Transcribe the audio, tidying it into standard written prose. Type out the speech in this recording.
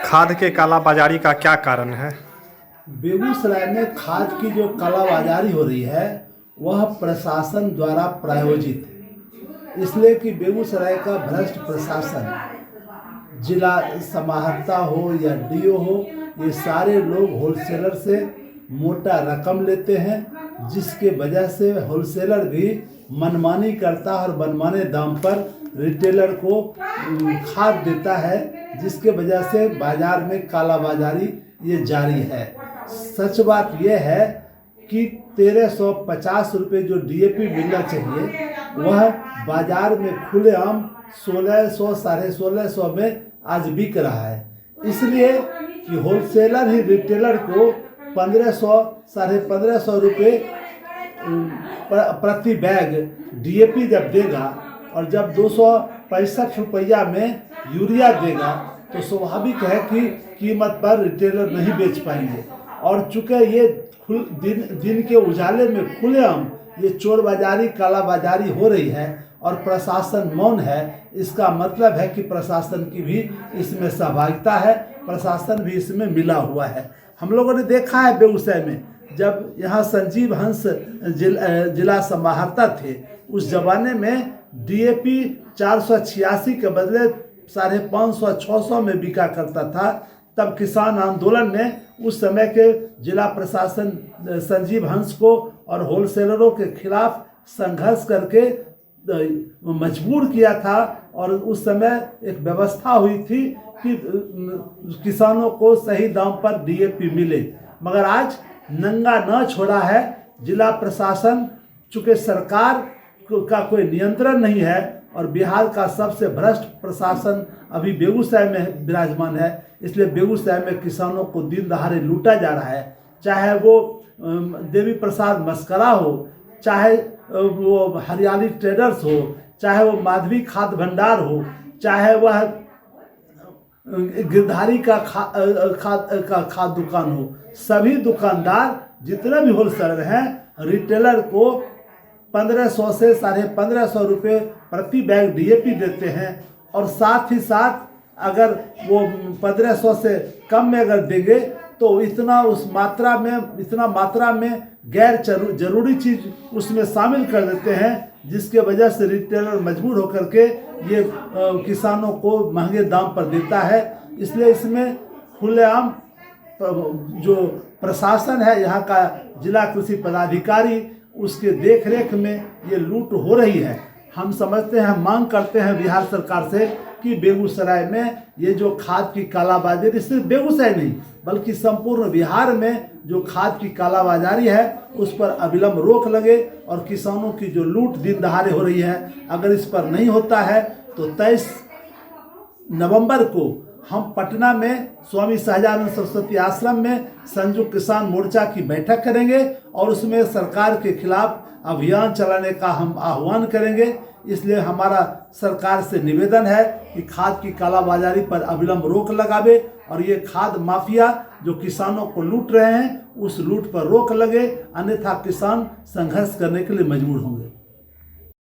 खाद के कालाबाजारी का क्या कारण है? बेगूसराय में खाद की जो कालाबाजारी हो रही है वह प्रशासन द्वारा प्रायोजित है। इसलिए कि बेगूसराय का भ्रष्ट प्रशासन, जिला समाहर्ता हो या डीओ हो, ये सारे लोग होलसेलर से मोटा रकम लेते हैं, जिसके वजह से होलसेलर भी मनमानी करता है और मनमाने दाम पर रिटेलर को खाद देता है, जिसके वजह से बाजार में कालाबाजारी ये जारी है। सच बात यह है कि 1350 रुपये जो डीएपी मिलना चाहिए वह बाजार में खुलेआम 1600 साढ़े 1600 में आज बिक रहा है। इसलिए कि होलसेलर ही रिटेलर को 1500 साढ़े 1500 रुपये प्रति बैग डीएपी जब देगा और जब 265 रुपया में यूरिया देगा तो स्वाभाविक है कि कीमत पर रिटेलर नहीं बेच पाएंगे। और चूँकि ये दिन के उजाले में खुलेआम ये चोर बाजारी कालाबाजारी हो रही है और प्रशासन मौन है, इसका मतलब है कि प्रशासन की भी इसमें सहभागिता है, प्रशासन भी इसमें मिला हुआ है। हम लोगों ने देखा है बेगूसराय में जब यहाँ संजीव हंस जिला समाहर्ता थे, उस जमाने में डीएपी 486 के बदले 550 600 में बिका करता था। तब किसान आंदोलन ने उस समय के जिला प्रशासन संजीव हंस को और होलसेलरों के खिलाफ संघर्ष करके मजबूर किया था और उस समय एक व्यवस्था हुई थी कि किसानों को सही दाम पर डीएपी मिले। मगर आज नंगा न छोड़ा है जिला प्रशासन, चूँकि सरकार का कोई नियंत्रण नहीं है और बिहार का सबसे भ्रष्ट प्रशासन अभी बेगूसराय में विराजमान है। इसलिए बेगूसराय में किसानों को दिन दहाड़े लूटा जा रहा है, चाहे वो देवी प्रसाद मस्करा हो, चाहे वो हरियाली ट्रेडर्स हो, चाहे वो माधवी खाद भंडार हो, चाहे वह गिरधारी का खाद दुकान हो। सभी दुकानदार जितने भी होलसेलर हैं रिटेलर को 1500 से साढ़े 1500 रुपये प्रति बैग डीएपी देते हैं और साथ ही साथ अगर वो 1500 से कम में अगर देंगे तो इतना मात्रा में गैर जरूरी चीज़ उसमें शामिल कर देते हैं, जिसके वजह से रिटेलर मजबूर होकर के ये किसानों को महंगे दाम पर देता है। इसलिए इसमें खुलेआम जो प्रशासन है, यहाँ का जिला कृषि पदाधिकारी, उसके देखरेख में ये लूट हो रही है। हम समझते हैं, मांग करते हैं बिहार सरकार से कि बेगूसराय में ये जो खाद की कालाबाजारी, सिर्फ बेगूसराय नहीं बल्कि संपूर्ण बिहार में जो खाद की कालाबाजारी है उस पर अविलंब रोक लगे और किसानों की जो लूट दिन दहाड़े हो रही है, अगर इस पर नहीं होता है तो 23 नवंबर को हम पटना में स्वामी सहजानंद सरस्वती आश्रम में संयुक्त किसान मोर्चा की बैठक करेंगे और उसमें सरकार के खिलाफ अभियान चलाने का हम आह्वान करेंगे। इसलिए हमारा सरकार से निवेदन है कि खाद की कालाबाजारी पर अविलंब रोक लगावे और ये खाद माफिया जो किसानों को लूट रहे हैं उस लूट पर रोक लगे, अन्यथा किसान संघर्ष करने के लिए मजबूर होंगे।